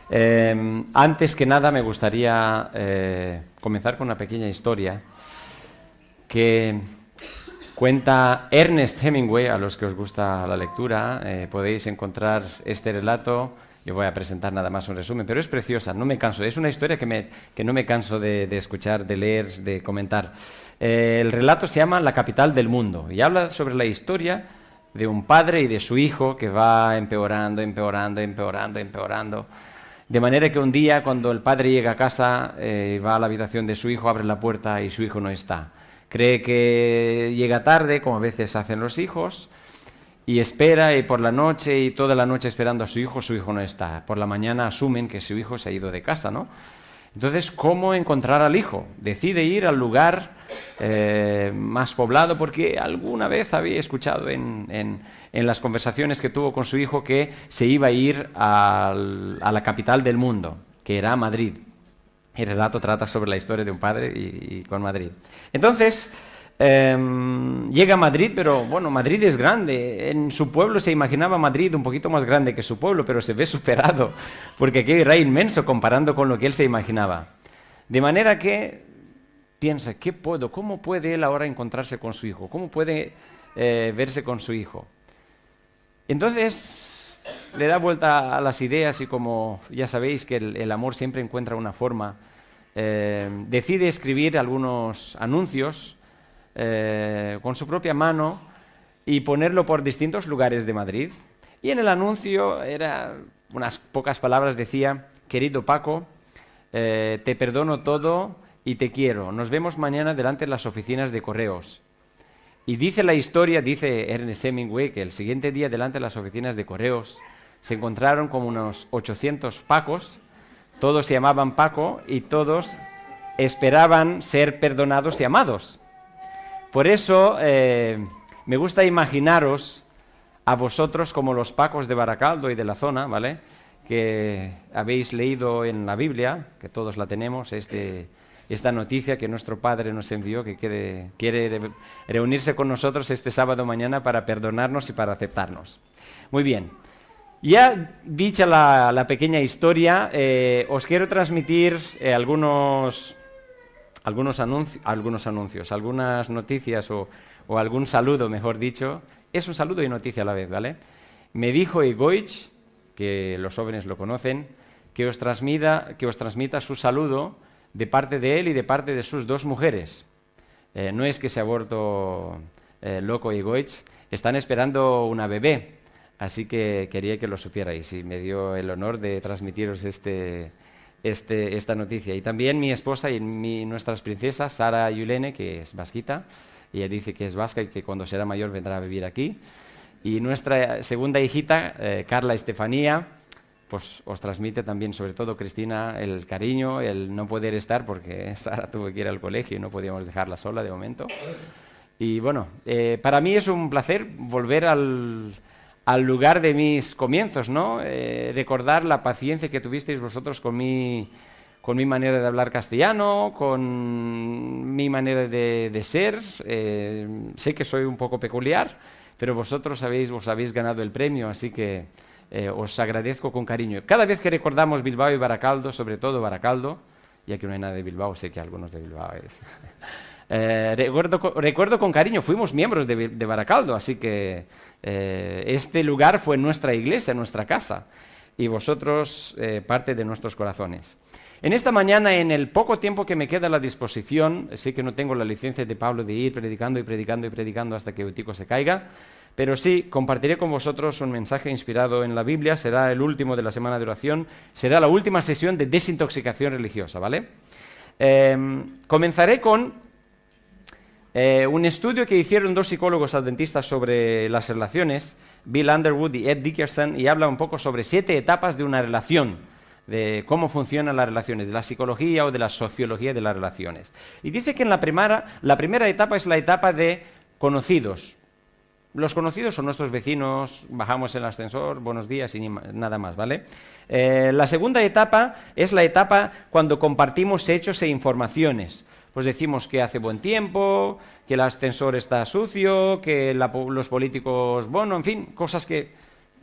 Antes que nada me gustaría comenzar con una pequeña historia que cuenta Ernest Hemingway. A los que os gusta la lectura podéis encontrar este relato. Yo voy a presentar nada más un resumen, pero es preciosa, no me canso. Es una historia que no me canso de escuchar, de leer, de comentar. El relato se llama La capital del mundo y habla sobre la historia de un padre y de su hijo que va empeorando. De manera que un día, cuando el padre llega a casa, va a la habitación de su hijo, abre la puerta y su hijo no está. Cree que llega tarde, como a veces hacen los hijos, y espera, y por la noche, y toda la noche esperando a su hijo no está. Por la mañana asumen que su hijo se ha ido de casa, ¿no? Entonces, ¿cómo encontrar al hijo? Decide ir al lugar más poblado, porque alguna vez había escuchado en las conversaciones que tuvo con su hijo que se iba a ir a la capital del mundo, que era Madrid. El relato trata sobre la historia de un padre y con Madrid. Entonces, llega a Madrid, pero bueno, Madrid es grande. En su pueblo se imaginaba Madrid un poquito más grande que su pueblo, pero se ve superado, porque aquello era inmenso comparando con lo que él se imaginaba. De manera que piensa, ¿cómo puede él ahora encontrarse con su hijo? ¿Cómo puede verse con su hijo? Entonces le da vuelta a las ideas y, como ya sabéis que el amor siempre encuentra una forma, decide escribir algunos anuncios con su propia mano y ponerlo por distintos lugares de Madrid. Y en el anuncio, unas pocas palabras, decía: querido Paco, te perdono todo y te quiero. Nos vemos mañana delante de las oficinas de correos. Y dice la historia, dice Ernest Hemingway, que el siguiente día delante de las oficinas de correos se encontraron como unos 800 Pacos. Todos se llamaban Paco y todos esperaban ser perdonados y amados. Por eso me gusta imaginaros a vosotros como los Pacos de Baracaldo y de la zona, ¿vale? Que habéis leído en la Biblia, que todos la tenemos, esta noticia que nuestro Padre nos envió, que quiere reunirse con nosotros este sábado mañana para perdonarnos y para aceptarnos. Muy bien. Ya dicha la pequeña historia, os quiero transmitir algunos anuncios, algunas noticias o algún saludo, mejor dicho. Es un saludo y noticia a la vez, ¿vale? Me dijo Egoich, que los jóvenes lo conocen, que os transmita su saludo de parte de él y de parte de sus dos mujeres. No es que se ha vuelto loco Egoich, están esperando una bebé, así que quería que lo supierais y me dio el honor de transmitiros esta noticia. Y también mi esposa y nuestras princesas, Sara Yulene, que es vasquita, ella dice que es vasca y que cuando será mayor vendrá a vivir aquí. Y nuestra segunda hijita, Carla Estefanía, pues os transmite también, sobre todo Cristina, el cariño, el no poder estar, porque Sara tuvo que ir al colegio y no podíamos dejarla sola de momento. Y bueno, para mí es un placer volver al lugar de mis comienzos, ¿no? Recordar la paciencia que tuvisteis vosotros con mi manera de hablar castellano, con mi manera de ser. Sé que soy un poco peculiar, pero vosotros os habéis ganado el premio, así que os agradezco con cariño. Cada vez que recordamos Bilbao y Baracaldo, sobre todo Baracaldo, ya que no hay nada de Bilbao, sé que algunos de Bilbao es... recuerdo con cariño, fuimos miembros de Baracaldo, así que este lugar fue nuestra iglesia, nuestra casa, y vosotros parte de nuestros corazones. En esta mañana, en el poco tiempo que me queda a la disposición, sé que no tengo la licencia de Pablo de ir predicando hasta que Eutico se caiga, pero sí, compartiré con vosotros un mensaje inspirado en la Biblia. Será el último de la semana de oración, será la última sesión de desintoxicación religiosa, ¿vale? Comenzaré con un estudio que hicieron dos psicólogos adventistas sobre las relaciones, Bill Underwood y Ed Dickerson, y habla un poco sobre 7 etapas de una relación, de cómo funcionan las relaciones, de la psicología o de la sociología de las relaciones. Y dice que la primera etapa es la etapa de conocidos. Los conocidos son nuestros vecinos, bajamos en el ascensor, buenos días y nada más, ¿vale? La segunda etapa es la etapa cuando compartimos hechos e informaciones. Pues decimos que hace buen tiempo, que el ascensor está sucio, que los políticos, bueno, en fin, cosas que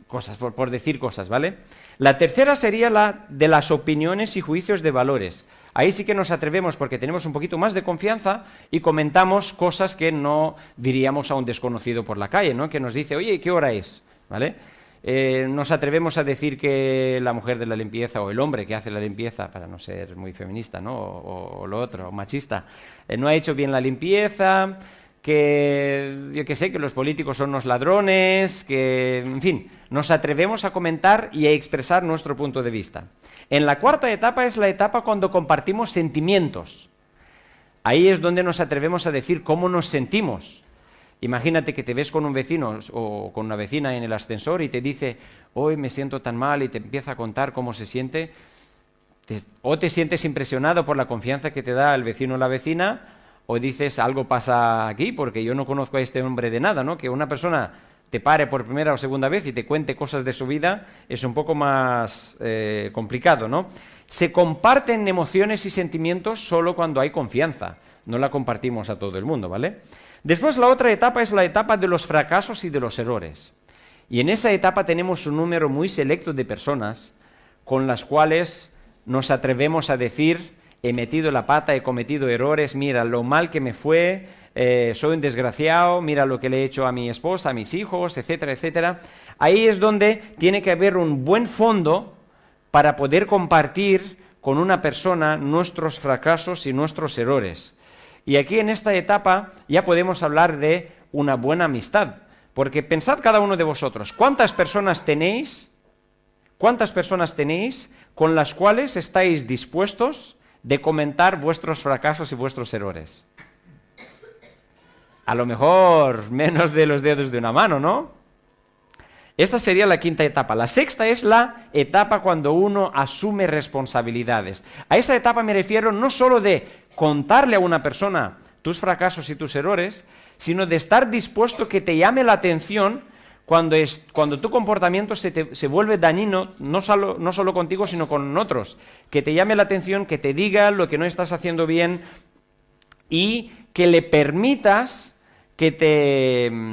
cosas, por decir cosas, ¿vale? La tercera sería la de las opiniones y juicios de valores. Ahí sí que nos atrevemos porque tenemos un poquito más de confianza y comentamos cosas que no diríamos a un desconocido por la calle, ¿no? Que nos dice, oye, ¿qué hora es? ¿Vale? Nos atrevemos a decir que la mujer de la limpieza o el hombre que hace la limpieza, para no ser muy feminista, ¿no? O lo otro, o machista, no ha hecho bien la limpieza, que yo que sé, que los políticos son unos ladrones, que, en fin, nos atrevemos a comentar y a expresar nuestro punto de vista. En la cuarta etapa es la etapa cuando compartimos sentimientos. Ahí es donde nos atrevemos a decir cómo nos sentimos. Imagínate que te ves con un vecino o con una vecina en el ascensor y te dice, hoy me siento tan mal, y te empieza a contar cómo se siente, o te sientes impresionado por la confianza que te da el vecino o la vecina, o dices, algo pasa aquí porque yo no conozco a este hombre de nada, ¿no? Que una persona te pare por primera o segunda vez y te cuente cosas de su vida es un poco más complicado, ¿no? Se comparten emociones y sentimientos solo cuando hay confianza, no la compartimos a todo el mundo, ¿vale? Después la otra etapa es la etapa de los fracasos y de los errores. Y en esa etapa tenemos un número muy selecto de personas con las cuales nos atrevemos a decir, he metido la pata, he cometido errores, mira lo mal que me fue, soy un desgraciado, mira lo que le he hecho a mi esposa, a mis hijos, etcétera, etcétera. Ahí es donde tiene que haber un buen fondo para poder compartir con una persona nuestros fracasos y nuestros errores. Y aquí en esta etapa ya podemos hablar de una buena amistad, porque pensad cada uno de vosotros, ¿cuántas personas tenéis con las cuales estáis dispuestos de comentar vuestros fracasos y vuestros errores? A lo mejor menos de los dedos de una mano, ¿no? Esta sería la quinta etapa. La sexta es la etapa cuando uno asume responsabilidades. A esa etapa me refiero no solo de contarle a una persona tus fracasos y tus errores, sino de estar dispuesto que te llame la atención cuando tu comportamiento se vuelve dañino, no solo contigo, sino con otros. Que te llame la atención, que te diga lo que no estás haciendo bien y que le permitas que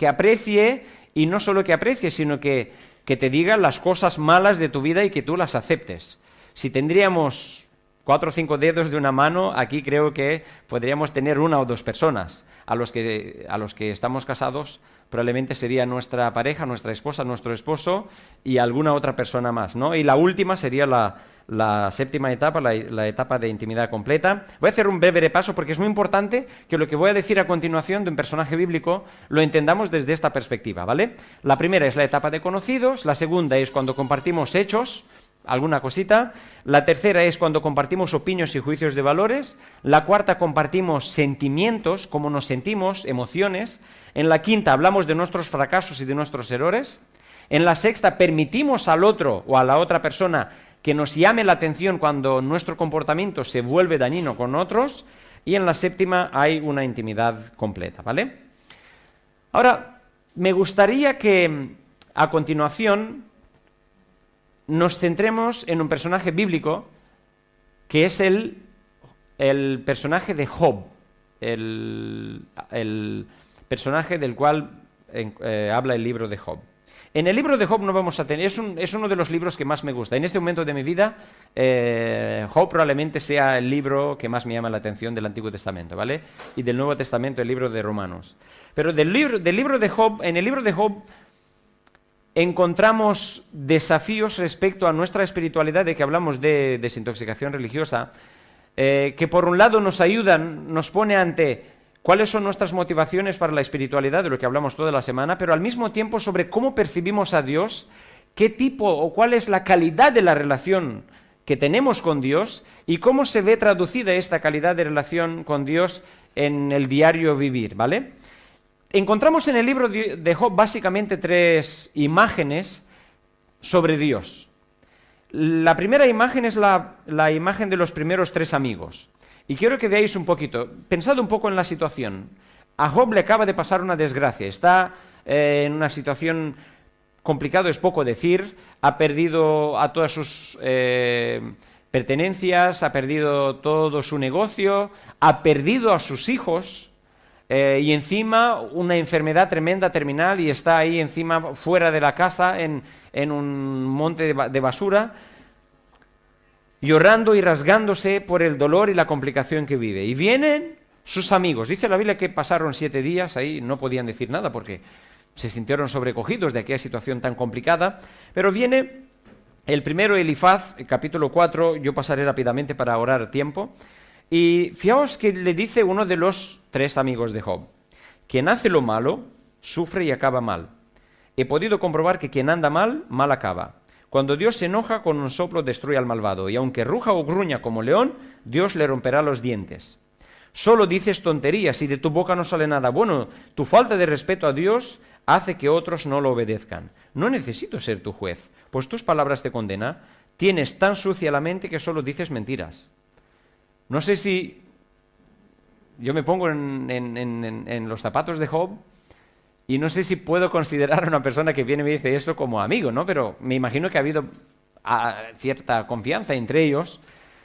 aprecie, y no solo que aprecie, sino que te diga las cosas malas de tu vida y que tú las aceptes. Si tendríamos 4 o 5 dedos de una mano, aquí creo que podríamos tener 1 o 2 personas. A los que estamos casados probablemente sería nuestra pareja, nuestra esposa, nuestro esposo y alguna otra persona más, ¿no? Y la última sería la séptima etapa, la etapa de intimidad completa. Voy a hacer un breve repaso porque es muy importante que lo que voy a decir a continuación de un personaje bíblico lo entendamos desde esta perspectiva, ¿vale? La primera es la etapa de conocidos, la segunda es cuando compartimos hechos, alguna cosita. La tercera es cuando compartimos opiniones y juicios de valores. La cuarta compartimos sentimientos, cómo nos sentimos, emociones. En la quinta hablamos de nuestros fracasos y de nuestros errores. En la sexta permitimos al otro o a la otra persona que nos llame la atención cuando nuestro comportamiento se vuelve dañino con otros. Y en la séptima hay una intimidad completa, ¿vale? Ahora, me gustaría que a continuación nos centremos en un personaje bíblico que es el personaje de Job, el personaje del cual habla el libro de Job. En el libro de Job no vamos a tener, es uno de los libros que más me gusta. En este momento de mi vida, Job probablemente sea el libro que más me llama la atención del Antiguo Testamento, ¿vale? Y del Nuevo Testamento, el libro de Romanos. Pero en el libro de Job encontramos desafíos respecto a nuestra espiritualidad, de que hablamos de desintoxicación religiosa, que por un lado nos ayudan, nos pone ante cuáles son nuestras motivaciones para la espiritualidad, de lo que hablamos toda la semana, pero al mismo tiempo sobre cómo percibimos a Dios, qué tipo o cuál es la calidad de la relación que tenemos con Dios y cómo se ve traducida esta calidad de relación con Dios en el diario vivir, ¿vale? Encontramos en el libro de Job básicamente 3 imágenes sobre Dios. La primera imagen es la imagen de los primeros 3 amigos. Y quiero que veáis un poquito, pensad un poco en la situación. A Job le acaba de pasar una desgracia, está en una situación complicada, es poco decir, ha perdido a todas sus pertenencias, ha perdido todo su negocio, ha perdido a sus hijos, y encima una enfermedad tremenda, terminal, y está ahí encima fuera de la casa en un monte de basura, llorando y rasgándose por el dolor y la complicación que vive. Y vienen sus amigos. Dice la Biblia que pasaron 7 días ahí, no podían decir nada porque se sintieron sobrecogidos de aquella situación tan complicada, pero viene el primero, Elifaz, capítulo 4, yo pasaré rápidamente para ahorrar tiempo, y fijaos que le dice uno de los 3 amigos de Job: quien hace lo malo, sufre y acaba mal. He podido comprobar que quien anda mal, mal acaba. Cuando Dios se enoja, con un soplo destruye al malvado, y aunque ruja o gruña como león, Dios le romperá los dientes. Solo dices tonterías y de tu boca no sale nada bueno. Tu falta de respeto a Dios hace que otros no lo obedezcan. No necesito ser tu juez, pues tus palabras te condenan. Tienes tan sucia la mente que solo dices mentiras. No sé si yo me pongo en los zapatos de Job y no sé si puedo considerar a una persona que viene y me dice eso como amigo, ¿no? Pero me imagino que ha habido cierta confianza entre ellos.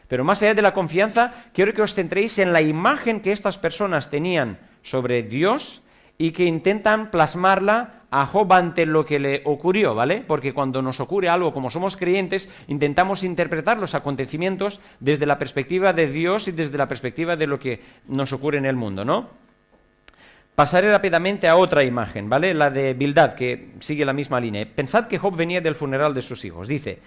Pero más allá de la confianza, quiero que os centréis en la imagen que estas personas tenían sobre Dios y que intentan plasmarla a Job ante lo que le ocurrió, ¿vale? Porque cuando nos ocurre algo, como somos creyentes, intentamos interpretar los acontecimientos desde la perspectiva de Dios y desde la perspectiva de lo que nos ocurre en el mundo, ¿no? Pasaré rápidamente a otra imagen, ¿vale? La de Bildad, que sigue la misma línea. Pensad que Job venía del funeral de sus hijos. Dice: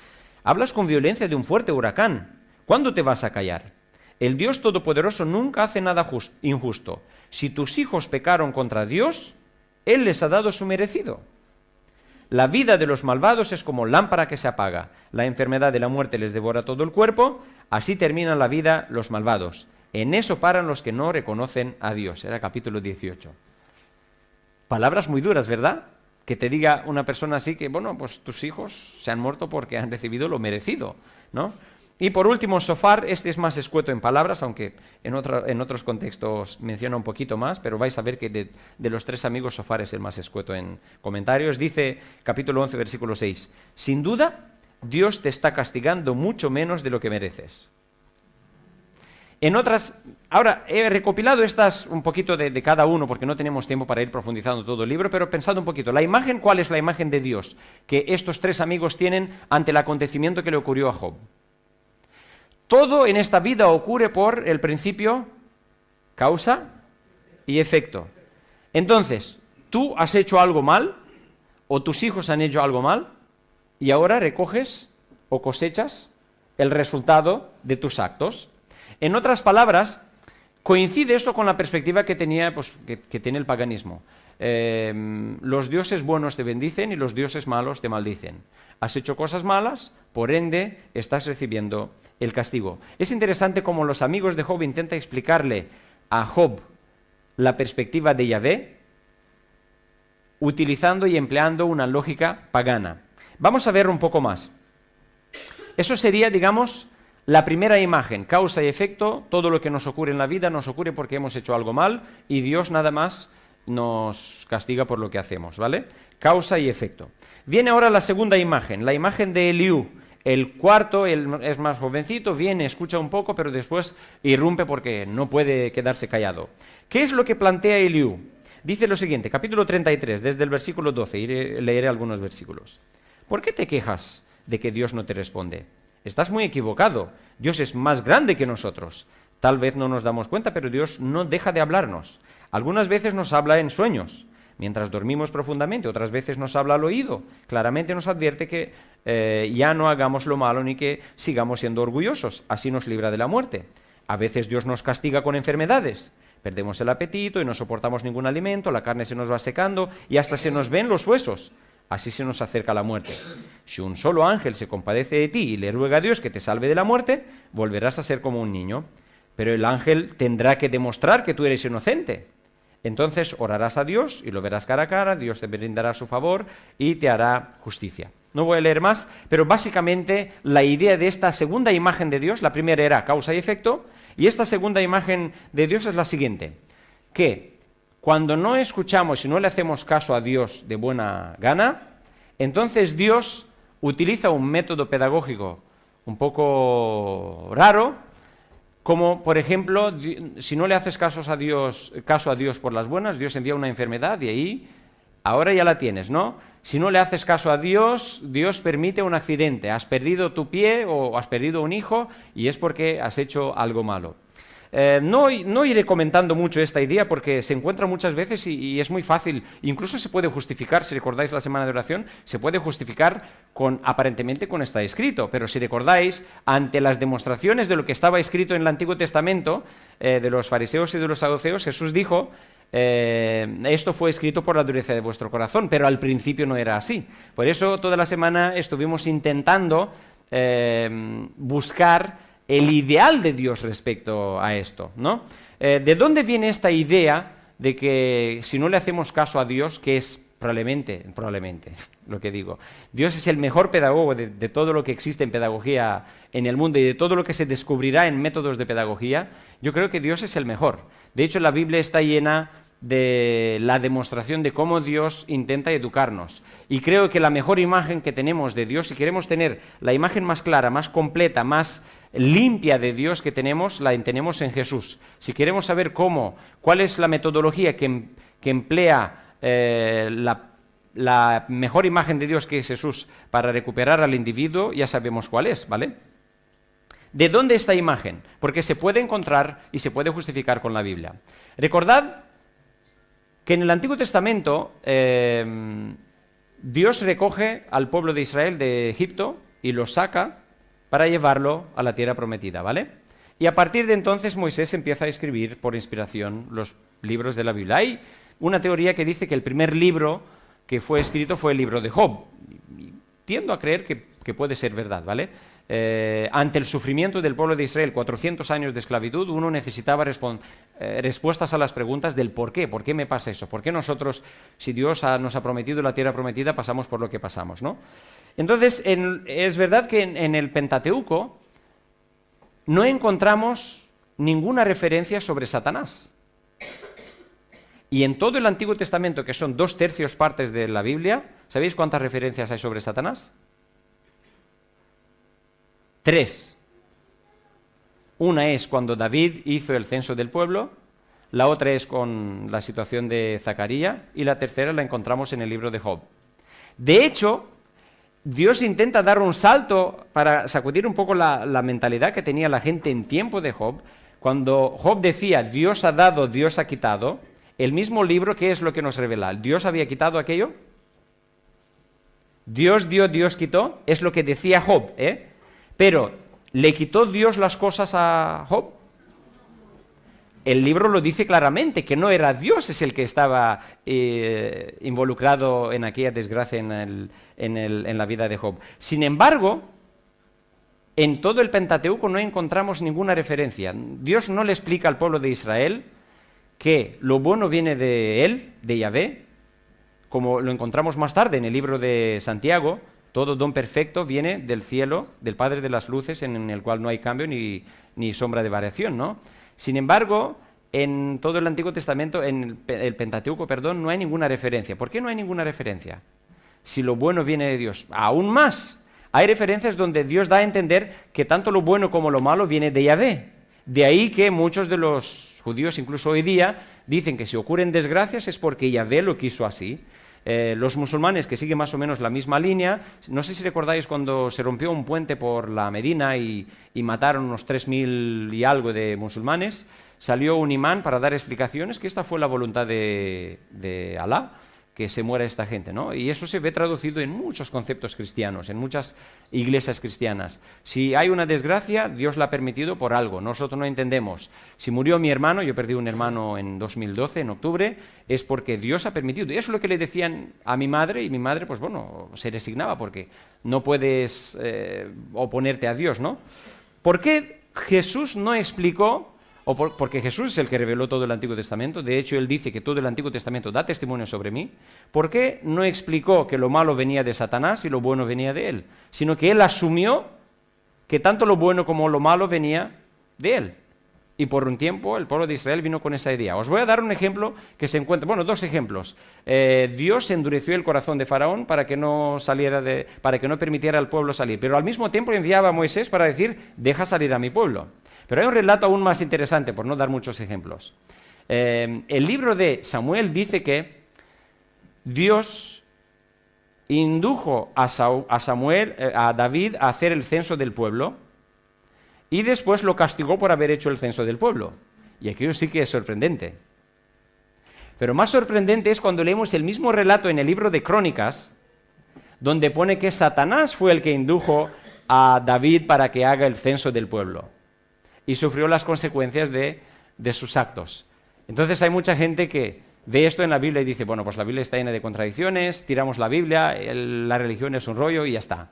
hablas con violencia de un fuerte huracán. ¿Cuándo te vas a callar? El Dios Todopoderoso nunca hace nada injusto. Si tus hijos pecaron contra Dios, Él les ha dado su merecido. La vida de los malvados es como lámpara que se apaga. La enfermedad de la muerte les devora todo el cuerpo. Así terminan la vida los malvados. En eso paran los que no reconocen a Dios. Era capítulo 18. Palabras muy duras, ¿verdad? Que te diga una persona así que, bueno, pues tus hijos se han muerto porque han recibido lo merecido, ¿no? Y por último, Sofar. Este es más escueto en palabras, aunque en otros contextos menciona un poquito más, pero vais a ver que de los 3 amigos, Sofar es el más escueto en comentarios. Dice, capítulo 11, versículo 6, sin duda, Dios te está castigando mucho menos de lo que mereces. Ahora, he recopilado estas un poquito de cada uno, porque no tenemos tiempo para ir profundizando todo el libro, pero pensad un poquito, la imagen, ¿cuál es la imagen de Dios que estos 3 amigos tienen ante el acontecimiento que le ocurrió a Job? Todo en esta vida ocurre por el principio causa y efecto. Entonces, tú has hecho algo mal, o tus hijos han hecho algo mal, y ahora recoges o cosechas el resultado de tus actos. En otras palabras, coincide esto con la perspectiva que tenía, pues, que tiene el paganismo. Los dioses buenos te bendicen y los dioses malos te maldicen. Has hecho cosas malas, por ende estás recibiendo el castigo. Es interesante cómo los amigos de Job intentan explicarle a Job la perspectiva de Yahvé, utilizando y empleando una lógica pagana. Vamos a ver un poco más. Eso sería, digamos, la primera imagen, causa y efecto. Todo lo que nos ocurre en la vida nos ocurre porque hemos hecho algo mal y Dios nada más nos castiga por lo que hacemos, ¿vale? Causa y efecto. Viene ahora la segunda imagen, la imagen de Eliú. El cuarto, él es más jovencito, viene, escucha un poco, pero después irrumpe porque no puede quedarse callado. ¿Qué es lo que plantea Eliú? Dice lo siguiente, capítulo 33, desde el versículo 12, leeré algunos versículos. ¿Por qué te quejas de que Dios no te responde? Estás muy equivocado. Dios es más grande que nosotros. Tal vez no nos damos cuenta, pero Dios no deja de hablarnos. Algunas veces nos habla en sueños, mientras dormimos profundamente, otras veces nos habla al oído. Claramente nos advierte que ya no hagamos lo malo ni que sigamos siendo orgullosos. Así nos libra de la muerte. A veces Dios nos castiga con enfermedades. Perdemos el apetito y no soportamos ningún alimento, la carne se nos va secando y hasta se nos ven los huesos. Así se nos acerca la muerte. Si un solo ángel se compadece de ti y le ruega a Dios que te salve de la muerte, volverás a ser como un niño. Pero el ángel tendrá que demostrar que tú eres inocente. Entonces orarás a Dios y lo verás cara a cara, Dios te brindará su favor y te hará justicia. No voy a leer más, pero básicamente la idea de esta segunda imagen de Dios, la primera era causa y efecto, y esta segunda imagen de Dios es la siguiente, que cuando no escuchamos y no le hacemos caso a Dios de buena gana, entonces Dios utiliza un método pedagógico un poco raro Como, por ejemplo, si no le haces caso a Dios por las buenas, Dios envía una enfermedad y ahí, ahora ya la tienes, ¿no? Si no le haces caso a Dios, Dios permite un accidente. Has perdido tu pie o has perdido un hijo y es porque has hecho algo malo. No iré comentando mucho esta idea porque se encuentra muchas veces y es muy fácil. Incluso se puede justificar, si recordáis la semana de oración, se puede justificar aparentemente con está escrito. Pero si recordáis, ante las demostraciones de lo que estaba escrito en el Antiguo Testamento, de los fariseos y de los saduceos, Jesús dijo, esto fue escrito por la dureza de vuestro corazón, pero al principio no era así. Por eso toda la semana estuvimos intentando buscar el ideal de Dios respecto a esto, ¿no? ¿De dónde viene esta idea de que si no le hacemos caso a Dios, que es probablemente lo que digo, Dios es el mejor pedagogo de todo lo que existe en pedagogía en el mundo y de todo lo que se descubrirá en métodos de pedagogía? Yo creo que Dios es el mejor. De hecho, la Biblia está llena de la demostración de cómo Dios intenta educarnos. Y creo que la mejor imagen que tenemos de Dios, si queremos tener la imagen más clara, más completa, más limpia de Dios que tenemos, la tenemos en Jesús. Si queremos saber cuál es la metodología que emplea la mejor imagen de Dios, que es Jesús, para recuperar al individuo, ya sabemos cuál es, ¿vale? ¿De dónde esta imagen? Porque se puede encontrar y se puede justificar con la Biblia. Recordad que en el Antiguo Testamento Dios recoge al pueblo de Israel de Egipto y lo saca para llevarlo a la tierra prometida, ¿vale? Y a partir de entonces Moisés empieza a escribir por inspiración los libros de la Biblia. Hay una teoría que dice que el primer libro que fue escrito fue el libro de Job. Y tiendo a creer que puede ser verdad, ¿vale? Ante el sufrimiento del pueblo de Israel, 400 años de esclavitud, uno necesitaba respuestas a las preguntas del por qué me pasa eso, por qué nosotros, si Dios nos ha prometido la tierra prometida, pasamos por lo que pasamos, ¿no? Entonces, es verdad que en el Pentateuco no encontramos ninguna referencia sobre Satanás. Y en todo el Antiguo Testamento, que son 2/3 partes de la Biblia, ¿sabéis cuántas referencias hay sobre Satanás? 3. Una es cuando David hizo el censo del pueblo, la otra es con la situación de Zacarías y la tercera la encontramos en el libro de Job. De hecho, Dios intenta dar un salto para sacudir un poco la mentalidad que tenía la gente en tiempo de Job. Cuando Job decía, Dios ha dado, Dios ha quitado, el mismo libro, ¿qué es lo que nos revela? ¿Dios había quitado aquello? Dios dio, Dios quitó, es lo que decía Job, ¿eh? Pero, ¿le quitó Dios las cosas a Job? El libro lo dice claramente, que no era Dios es el que estaba involucrado en aquella desgracia en la vida de Job. Sin embargo, en todo el Pentateuco no encontramos ninguna referencia. Dios no le explica al pueblo de Israel que lo bueno viene de él, de Yahvé, como lo encontramos más tarde en el libro de Santiago. Todo don perfecto viene del cielo, del Padre de las luces, en el cual no hay cambio ni sombra de variación, ¿no? Sin embargo, en todo el Antiguo Testamento, en el Pentateuco, no hay ninguna referencia. ¿Por qué no hay ninguna referencia? Si lo bueno viene de Dios. Aún más, hay referencias donde Dios da a entender que tanto lo bueno como lo malo viene de Yahvé. De ahí que muchos de los judíos, incluso hoy día, dicen que si ocurren desgracias es porque Yahvé lo quiso así. Los musulmanes, que siguen más o menos la misma línea, no sé si recordáis cuando se rompió un puente por la Medina y mataron unos 3.000 y algo de musulmanes, salió un imán para dar explicaciones que esta fue la voluntad de Alá, que se muera esta gente, ¿no? Y eso se ve traducido en muchos conceptos cristianos, en muchas iglesias cristianas. Si hay una desgracia, Dios la ha permitido por algo, nosotros no entendemos. Si murió mi hermano, yo perdí un hermano en 2012, en octubre, es porque Dios ha permitido. Y eso es lo que le decían a mi madre, y mi madre, pues bueno, se resignaba, porque no puedes oponerte a Dios, ¿no? ¿Por qué Jesús no explicó? Porque Jesús es el que reveló todo el Antiguo Testamento. De hecho, Él dice que todo el Antiguo Testamento da testimonio sobre mí. ¿Por qué no explicó que lo malo venía de Satanás y lo bueno venía de Él? Sino que Él asumió que tanto lo bueno como lo malo venía de Él. Y por un tiempo el pueblo de Israel vino con esa idea. Os voy a dar un ejemplo que se encuentra, bueno, 2 ejemplos. Dios endureció el corazón de Faraón para que no permitiera al pueblo salir. Pero al mismo tiempo enviaba a Moisés para decir, deja salir a mi pueblo. Pero hay un relato aún más interesante, por no dar muchos ejemplos. El libro de Samuel dice que Dios indujo a David a hacer el censo del pueblo y después lo castigó por haber hecho el censo del pueblo. Y aquello sí que es sorprendente. Pero más sorprendente es cuando leemos el mismo relato en el libro de Crónicas, donde pone que Satanás fue el que indujo a David para que haga el censo del pueblo y sufrió las consecuencias de sus actos. Entonces hay mucha gente que ve esto en la Biblia y dice, bueno, pues la Biblia está llena de contradicciones, tiramos la Biblia, la religión es un rollo y ya está.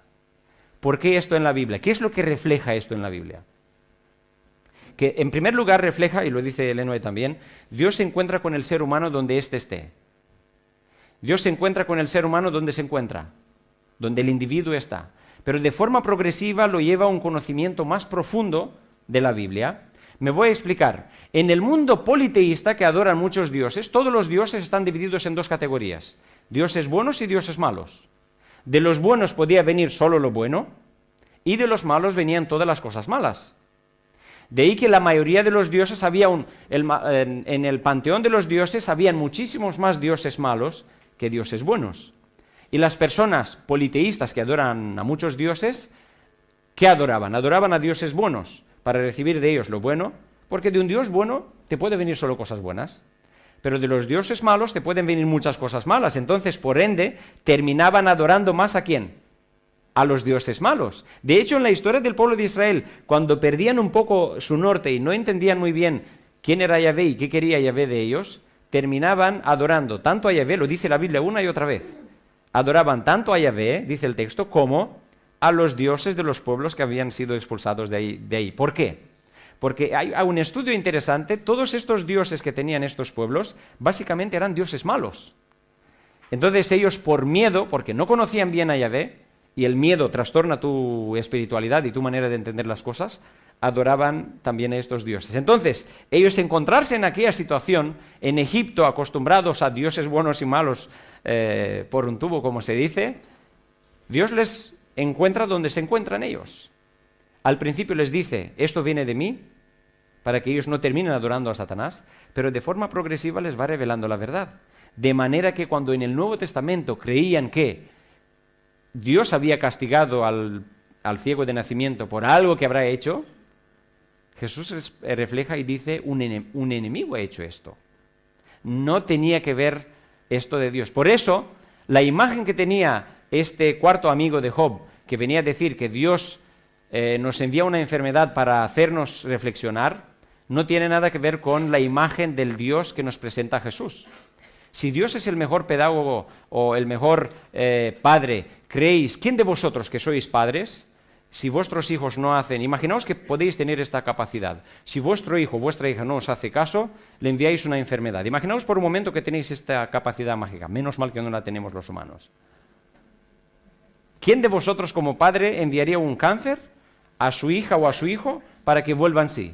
¿Por qué esto en la Biblia? ¿Qué es lo que refleja esto en la Biblia? Que en primer lugar refleja, y lo dice Lenoe también, Dios se encuentra con el ser humano donde éste esté. Dios se encuentra con el ser humano donde se encuentra, donde el individuo está. Pero de forma progresiva lo lleva a un conocimiento más profundo de la Biblia. Me voy a explicar. En el mundo politeísta, que adoran muchos dioses, todos los dioses están divididos en dos categorías: dioses buenos y dioses malos. De los buenos podía venir solo lo bueno, y de los malos venían todas las cosas malas. De ahí que la mayoría de los dioses en el panteón de los dioses habían muchísimos más dioses malos que dioses buenos. Y las personas politeístas que adoran a muchos dioses, ¿qué adoraban? Adoraban a dioses buenos para recibir de ellos lo bueno, porque de un dios bueno te puede venir solo cosas buenas, pero de los dioses malos te pueden venir muchas cosas malas. Entonces, por ende, terminaban adorando más ¿a quién? A los dioses malos. De hecho, en la historia del pueblo de Israel, cuando perdían un poco su norte y no entendían muy bien quién era Yahvé y qué quería Yahvé de ellos, terminaban adorando tanto a Yahvé, lo dice la Biblia una y otra vez, adoraban tanto a Yahvé, dice el texto, como a los dioses de los pueblos que habían sido expulsados de ahí. ¿Por qué? Porque hay un estudio interesante, todos estos dioses que tenían estos pueblos, básicamente eran dioses malos. Entonces ellos, por miedo, porque no conocían bien a Yahvé, y el miedo trastorna tu espiritualidad y tu manera de entender las cosas, adoraban también a estos dioses. Entonces, ellos encontrarse en aquella situación, en Egipto, acostumbrados a dioses buenos y malos por un tubo, como se dice, Dios les encuentra donde se encuentran ellos. Al principio les dice, esto viene de mí, para que ellos no terminen adorando a Satanás, pero de forma progresiva les va revelando la verdad. De manera que cuando en el Nuevo Testamento creían que Dios había castigado al ciego de nacimiento por algo que habrá hecho, Jesús refleja y dice, un enemigo ha hecho esto. No tenía que ver esto de Dios. Por eso, la imagen que tenía este cuarto amigo de Job, que venía a decir que Dios nos envía una enfermedad para hacernos reflexionar, no tiene nada que ver con la imagen del Dios que nos presenta Jesús. Si Dios es el mejor pedagogo o el mejor padre, ¿creéis, quién de vosotros que sois padres, si vuestros hijos no hacen, imaginaos que podéis tener esta capacidad, si vuestro hijo o vuestra hija no os hace caso, le enviáis una enfermedad. Imaginaos por un momento que tenéis esta capacidad mágica, menos mal que no la tenemos los humanos. ¿Quién de vosotros como padre enviaría un cáncer a su hija o a su hijo para que vuelvan sí?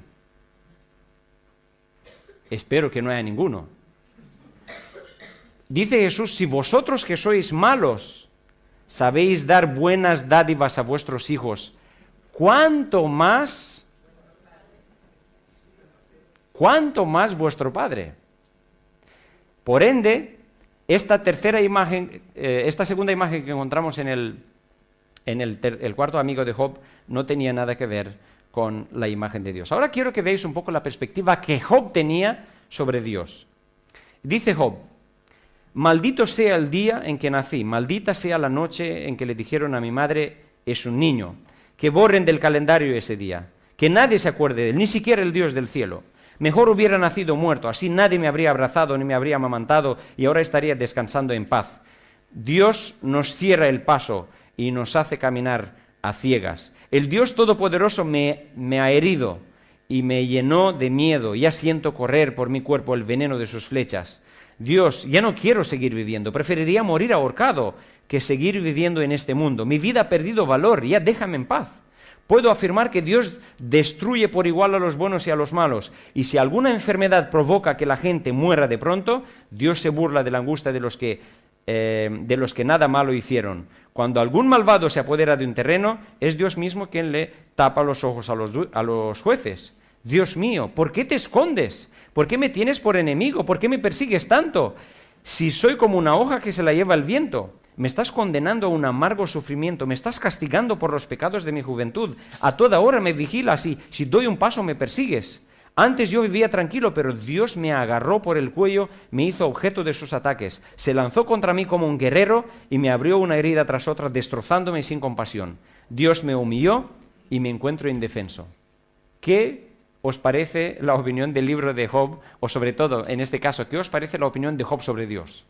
Espero que no haya ninguno. Dice Jesús, si vosotros que sois malos sabéis dar buenas dádivas a vuestros hijos, ¿cuánto más vuestro Padre? Por ende, esta segunda imagen que encontramos en el cuarto amigo de Job no tenía nada que ver con la imagen de Dios. Ahora quiero que veáis un poco la perspectiva que Job tenía sobre Dios. Dice Job, maldito sea el día en que nací, maldita sea la noche en que le dijeron a mi madre, es un niño, que borren del calendario ese día, que nadie se acuerde de él, ni siquiera el Dios del cielo. Mejor hubiera nacido muerto, así nadie me habría abrazado ni me habría amamantado y ahora estaría descansando en paz. Dios nos cierra el paso y nos hace caminar a ciegas. El Dios Todopoderoso me ha herido y me llenó de miedo, ya siento correr por mi cuerpo el veneno de sus flechas. Dios, ya no quiero seguir viviendo, preferiría morir ahorcado que seguir viviendo en este mundo. Mi vida ha perdido valor, ya déjame en paz. Puedo afirmar que Dios destruye por igual a los buenos y a los malos, y si alguna enfermedad provoca que la gente muera de pronto, Dios se burla de la angustia de los que nada malo hicieron. Cuando algún malvado se apodera de un terreno, es Dios mismo quien le tapa los ojos a los jueces. Dios mío, ¿por qué te escondes? ¿Por qué me tienes por enemigo? ¿Por qué me persigues tanto? Si soy como una hoja que se la lleva el viento, me estás condenando a un amargo sufrimiento, me estás castigando por los pecados de mi juventud. A toda hora me vigilas y si doy un paso me persigues. Antes yo vivía tranquilo, pero Dios me agarró por el cuello, me hizo objeto de sus ataques. Se lanzó contra mí como un guerrero y me abrió una herida tras otra, destrozándome sin compasión. Dios me humilló y me encuentro indefenso. ¿Qué os parece la opinión del libro de Job? O sobre todo, en este caso, ¿qué os parece la opinión de Job sobre Dios?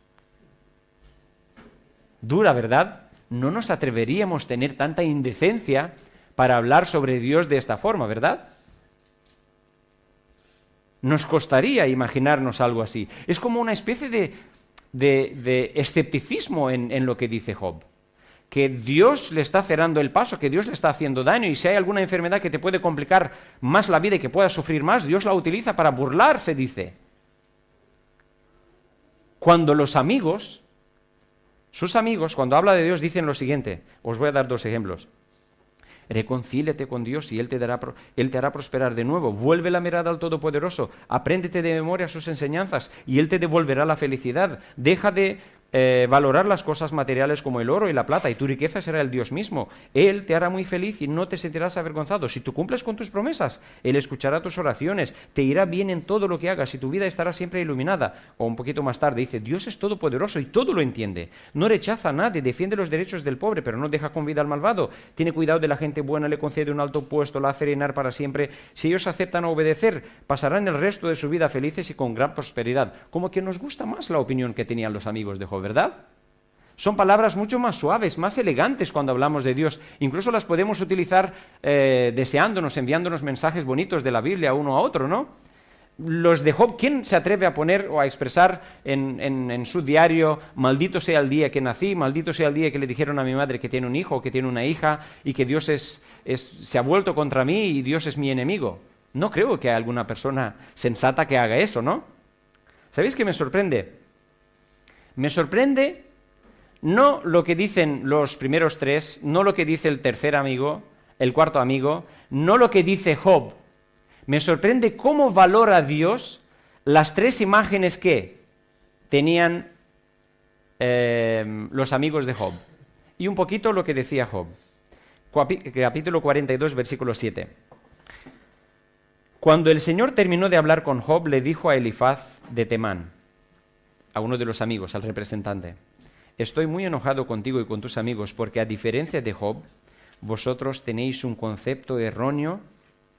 Dura, ¿verdad? No nos atreveríamos a tener tanta indecencia para hablar sobre Dios de esta forma, ¿verdad? Nos costaría imaginarnos algo así. Es como una especie de escepticismo en lo que dice Job. Que Dios le está cerrando el paso, que Dios le está haciendo daño, y si hay alguna enfermedad que te puede complicar más la vida y que puedas sufrir más, Dios la utiliza para burlarse, dice. Cuando los amigos, sus amigos, cuando habla de Dios, dicen lo siguiente. Os voy a dar 2 ejemplos. Reconcíliate con Dios y Él te hará prosperar de nuevo. Vuelve la mirada al Todopoderoso. Apréndete de memoria sus enseñanzas y Él te devolverá la felicidad. Deja de valorar las cosas materiales como el oro y la plata, y tu riqueza será el Dios mismo. Él te hará muy feliz y no te sentirás avergonzado. Si tú cumples con tus promesas, Él escuchará tus oraciones, te irá bien en todo lo que hagas y tu vida estará siempre iluminada. O un poquito más tarde dice, Dios es todopoderoso y todo lo entiende. No rechaza a nadie, defiende los derechos del pobre, pero no deja con vida al malvado. Tiene cuidado de la gente buena, le concede un alto puesto, la hace reinar para siempre. Si ellos aceptan obedecer, pasarán el resto de su vida felices y con gran prosperidad. Como que nos gusta más la opinión que tenían los amigos de Job, ¿verdad? Son palabras mucho más suaves, más elegantes cuando hablamos de Dios. Incluso las podemos utilizar deseándonos, enviándonos mensajes bonitos de la Biblia uno a otro, ¿no? Los de Job, ¿quién se atreve a poner o a expresar en su diario, maldito sea el día que nací, maldito sea el día que le dijeron a mi madre que tiene un hijo o que tiene una hija y que Dios se ha vuelto contra mí y Dios es mi enemigo? No creo que haya alguna persona sensata que haga eso, ¿no? ¿Sabéis qué me sorprende? Me sorprende no lo que dicen los primeros 3, no lo que dice el tercer amigo, el cuarto amigo, no lo que dice Job. Me sorprende cómo valora Dios las 3 imágenes que tenían los amigos de Job. Y un poquito lo que decía Job. Capítulo 42, versículo 7. Cuando el Señor terminó de hablar con Job, le dijo a Elifaz de Temán, a uno de los amigos, al representante, estoy muy enojado contigo y con tus amigos porque a diferencia de Job, vosotros tenéis un concepto erróneo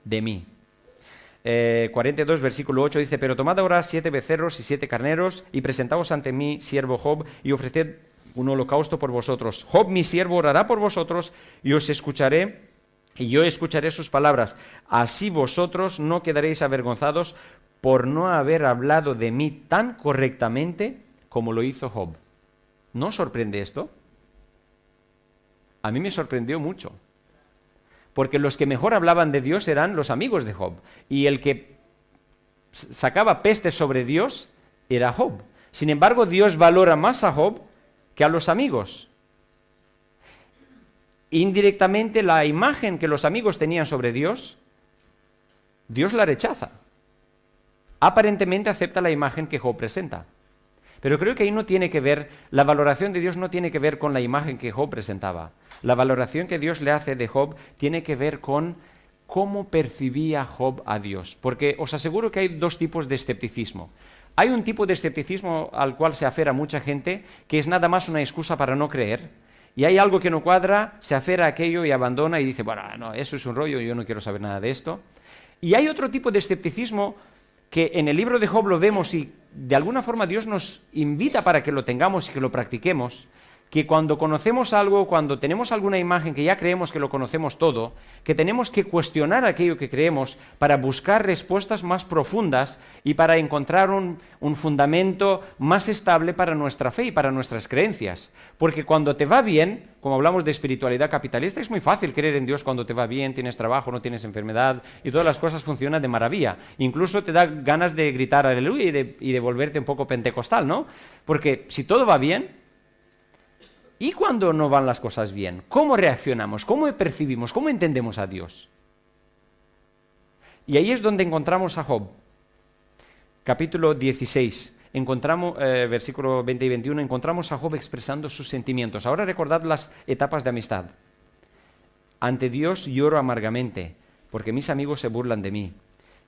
de mí. 42, versículo 8 dice, pero tomad ahora 7 becerros y 7 carneros y presentaos ante mí, siervo Job, y ofreced un holocausto por vosotros. Job, mi siervo, orará por vosotros y os escucharé, y yo escucharé sus palabras. Así vosotros no quedaréis avergonzados por no haber hablado de mí tan correctamente como lo hizo Job. ¿No os sorprende esto? A mí me sorprendió mucho. Porque los que mejor hablaban de Dios eran los amigos de Job. Y el que sacaba peste sobre Dios era Job. Sin embargo, Dios valora más a Job que a los amigos. Indirectamente, la imagen que los amigos tenían sobre Dios, Dios la rechaza. Aparentemente acepta la imagen que Job presenta. Pero creo que ahí no tiene que ver, la valoración de Dios no tiene que ver con la imagen que Job presentaba. La valoración que Dios le hace de Job tiene que ver con cómo percibía Job a Dios. Porque os aseguro que hay 2 tipos de escepticismo. Hay un tipo de escepticismo al cual se aferra mucha gente, que es nada más una excusa para no creer. Y hay algo que no cuadra, se aferra a aquello y abandona y dice, bueno, no, eso es un rollo, yo no quiero saber nada de esto. Y hay otro tipo de escepticismo que en el libro de Job lo vemos y de alguna forma Dios nos invita para que lo tengamos y que lo practiquemos, que cuando conocemos algo, cuando tenemos alguna imagen que ya creemos que lo conocemos todo, que tenemos que cuestionar aquello que creemos para buscar respuestas más profundas y para encontrar un fundamento más estable para nuestra fe y para nuestras creencias. Porque cuando te va bien, como hablamos de espiritualidad capitalista, es muy fácil creer en Dios cuando te va bien, tienes trabajo, no tienes enfermedad y todas las cosas funcionan de maravilla. Incluso te da ganas de gritar aleluya y de volverte un poco pentecostal, ¿no? Porque si todo va bien, ¿y cuando no van las cosas bien? ¿Cómo reaccionamos? ¿Cómo percibimos? ¿Cómo entendemos a Dios? Y ahí es donde encontramos a Job. Capítulo 16. Versículo 20 y 21, encontramos a Job expresando sus sentimientos. Ahora recordad las etapas de amistad. Ante Dios lloro amargamente, porque mis amigos se burlan de mí.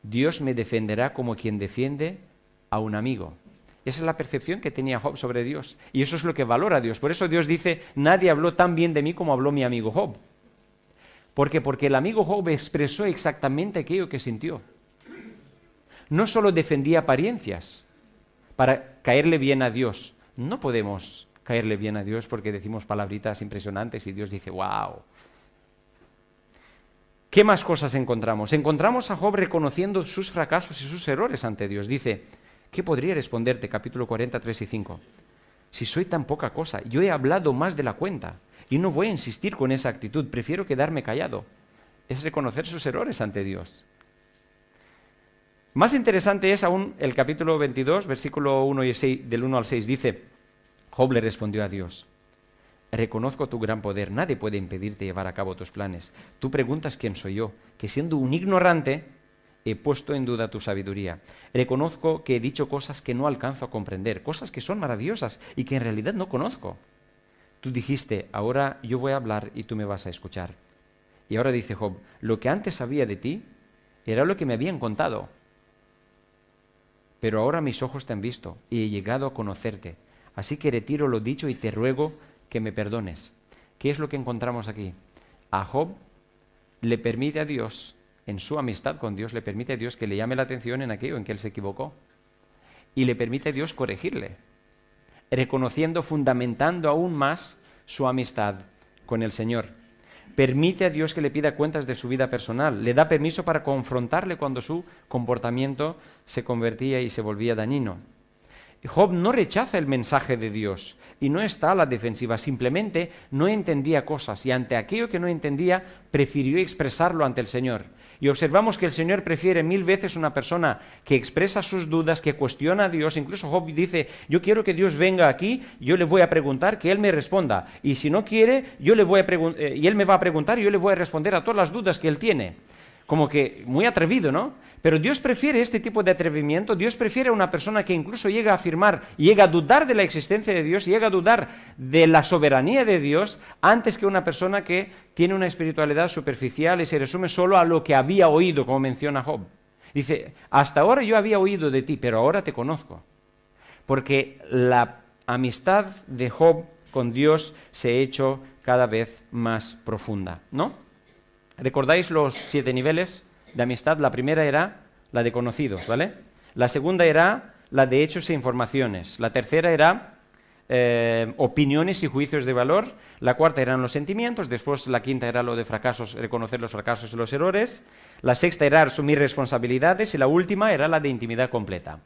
Dios me defenderá como quien defiende a un amigo. Esa es la percepción que tenía Job sobre Dios. Y eso es lo que valora Dios. Por eso Dios dice, nadie habló tan bien de mí como habló mi amigo Job. ¿Por qué? Porque el amigo Job expresó exactamente aquello que sintió. No solo defendía apariencias para caerle bien a Dios. No podemos caerle bien a Dios porque decimos palabritas impresionantes y Dios dice, wow. ¿Qué más cosas encontramos? Encontramos a Job reconociendo sus fracasos y sus errores ante Dios. Dice, ¿qué podría responderte? Capítulo 43 y 5. Si soy tan poca cosa, yo he hablado más de la cuenta y no voy a insistir con esa actitud, prefiero quedarme callado. Es reconocer sus errores ante Dios. Más interesante es aún el capítulo 22, versículo 1 y 6, del 1 al 6, dice, Job le respondió a Dios, reconozco tu gran poder, nadie puede impedirte llevar a cabo tus planes. Tú preguntas quién soy yo, que siendo un ignorante he puesto en duda tu sabiduría. Reconozco que he dicho cosas que no alcanzo a comprender, cosas que son maravillosas y que en realidad no conozco. Tú dijiste, ahora yo voy a hablar y tú me vas a escuchar. Y ahora dice Job, lo que antes sabía de ti era lo que me habían contado. Pero ahora mis ojos te han visto y he llegado a conocerte. Así que retiro lo dicho y te ruego que me perdones. ¿Qué es lo que encontramos aquí? A Job le permite a Dios, en su amistad con Dios, le permite a Dios que le llame la atención en aquello en que él se equivocó. Y le permite a Dios corregirle, reconociendo, fundamentando aún más su amistad con el Señor. Permite a Dios que le pida cuentas de su vida personal. Le da permiso para confrontarle cuando su comportamiento se convertía y se volvía dañino. Job no rechaza el mensaje de Dios y no está a la defensiva, simplemente no entendía cosas y ante aquello que no entendía prefirió expresarlo ante el Señor. Y observamos que el Señor prefiere 1000 veces una persona que expresa sus dudas, que cuestiona a Dios. Incluso Job dice, yo quiero que Dios venga aquí, yo le voy a preguntar, que Él me responda. Y si no quiere, y Él me va a preguntar y yo le voy a responder a todas las dudas que Él tiene. Como que muy atrevido, ¿no? Pero Dios prefiere este tipo de atrevimiento. Dios prefiere a una persona que incluso llega a afirmar, llega a dudar de la existencia de Dios, llega a dudar de la soberanía de Dios, antes que una persona que tiene una espiritualidad superficial y se resume solo a lo que había oído, como menciona Job. Dice, hasta ahora yo había oído de ti, pero ahora te conozco. Porque la amistad de Job con Dios se ha hecho cada vez más profunda, ¿no? ¿Recordáis los 7 niveles de amistad? La primera era la de conocidos, ¿vale? La segunda era la de hechos e informaciones. La tercera era opiniones y juicios de valor. La cuarta eran los sentimientos. Después la quinta era lo de fracasos, reconocer los fracasos y los errores. La sexta era asumir responsabilidades. Y la última era la de intimidad completa.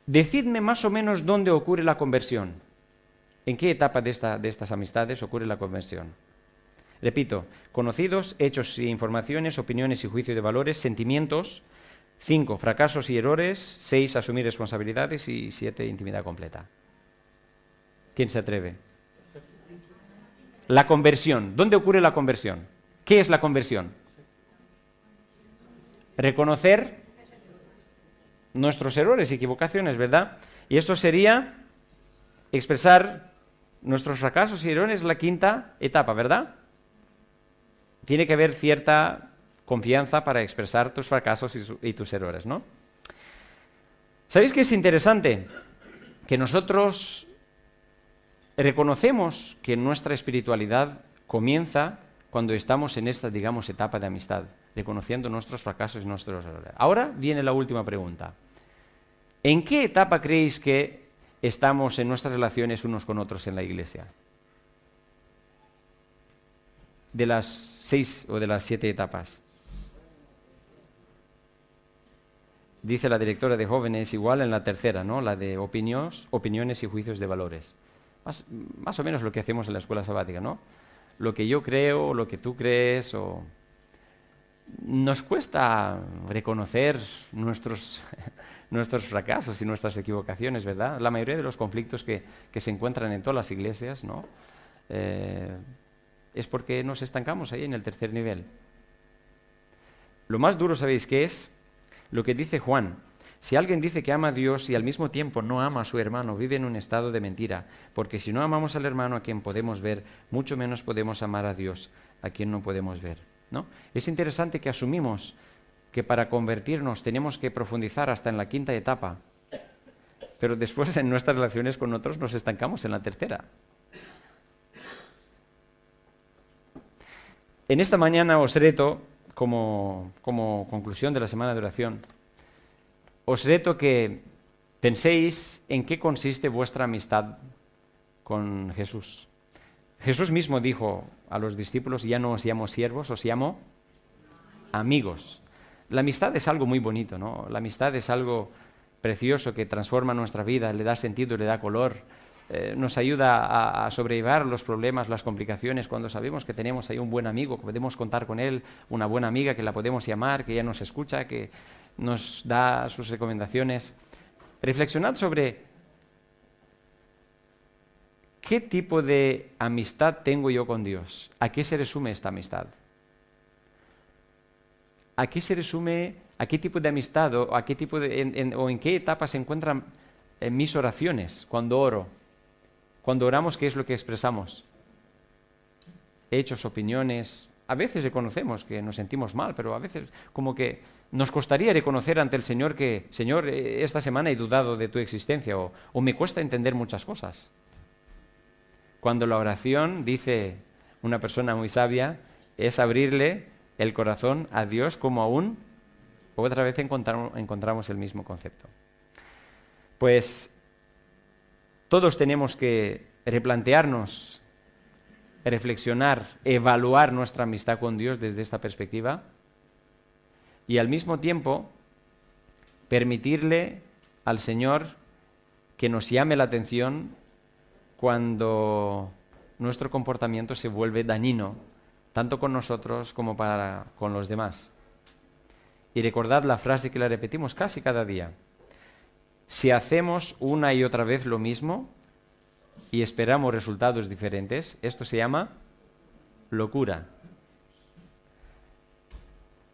Decidme más o menos dónde ocurre la conversión. ¿En qué etapa de estas amistades ocurre la conversión? Repito, conocidos, hechos y informaciones, opiniones y juicio de valores, sentimientos, 5, fracasos y errores, 6, asumir responsabilidades y 7, intimidad completa. ¿Quién se atreve? La conversión. ¿Dónde ocurre la conversión? ¿Qué es la conversión? Reconocer nuestros errores y equivocaciones, ¿verdad? Y esto sería expresar nuestros fracasos y errores, la quinta etapa, ¿verdad? Tiene que haber cierta confianza para expresar tus fracasos y tus errores, ¿no? ¿Sabéis qué es interesante? Que nosotros reconocemos que nuestra espiritualidad comienza cuando estamos en esta, digamos, etapa de amistad, reconociendo nuestros fracasos y nuestros errores. Ahora viene la última pregunta. ¿En qué etapa creéis que estamos en nuestras relaciones unos con otros en la iglesia? De las 6 o de las 7 etapas. Dice la directora de jóvenes igual en la tercera, ¿no? La de opiniones y juicios de valores. Más o menos lo que hacemos en la escuela sabática, ¿no? Lo que yo creo, lo que tú crees, o... Nos cuesta reconocer nuestros fracasos y nuestras equivocaciones, ¿verdad? La mayoría de los conflictos que se encuentran en todas las iglesias, ¿no? Es porque nos estancamos ahí en el tercer nivel. Lo más duro, ¿sabéis qué es? Lo que dice Juan. Si alguien dice que ama a Dios y al mismo tiempo no ama a su hermano, vive en un estado de mentira, porque si no amamos al hermano a quien podemos ver, mucho menos podemos amar a Dios a quien no podemos ver, ¿no? Es interesante que asumimos que para convertirnos tenemos que profundizar hasta en la quinta etapa, pero después en nuestras relaciones con otros nos estancamos en la tercera. En esta mañana os reto, como conclusión de la semana de oración, os reto que penséis en qué consiste vuestra amistad con Jesús. Jesús mismo dijo a los discípulos, ya no os llamo siervos, os llamo amigos. La amistad es algo muy bonito, ¿no? La amistad es algo precioso que transforma nuestra vida, le da sentido, le da color, nos ayuda a sobrellevar los problemas, las complicaciones, cuando sabemos que tenemos ahí un buen amigo, que podemos contar con él, una buena amiga que la podemos llamar, que ella nos escucha, que nos da sus recomendaciones. Reflexionad sobre qué tipo de amistad tengo yo con Dios. ¿A qué se resume esta amistad? ¿A qué se resume, a qué tipo de amistad o a qué tipo de, o en qué etapa se encuentran en mis oraciones cuando oro? Cuando oramos, ¿qué es lo que expresamos? Hechos, opiniones. A veces reconocemos que nos sentimos mal, pero a veces como que nos costaría reconocer ante el Señor que, Señor, esta semana he dudado de tu existencia o me cuesta entender muchas cosas. Cuando la oración, dice una persona muy sabia, es abrirle el corazón a Dios como aún, otra vez encontramos el mismo concepto. Pues todos tenemos que replantearnos, reflexionar, evaluar nuestra amistad con Dios desde esta perspectiva y al mismo tiempo permitirle al Señor que nos llame la atención cuando nuestro comportamiento se vuelve dañino, tanto con nosotros como con los demás. Y recordad la frase que la repetimos casi cada día. Si hacemos una y otra vez lo mismo y esperamos resultados diferentes, esto se llama locura.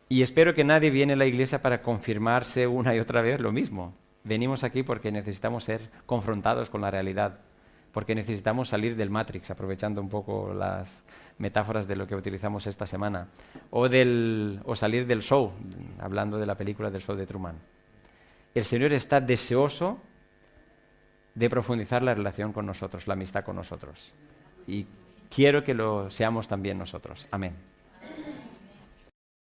Y espero que nadie viene a la iglesia para confirmarse una y otra vez lo mismo. Venimos aquí porque necesitamos ser confrontados con la realidad, porque necesitamos salir del Matrix, aprovechando un poco las metáforas de lo que utilizamos esta semana, o salir del show, hablando de la película del show de Truman. El Señor está deseoso de profundizar la relación con nosotros, la amistad con nosotros. Y quiero que lo seamos también nosotros. Amén.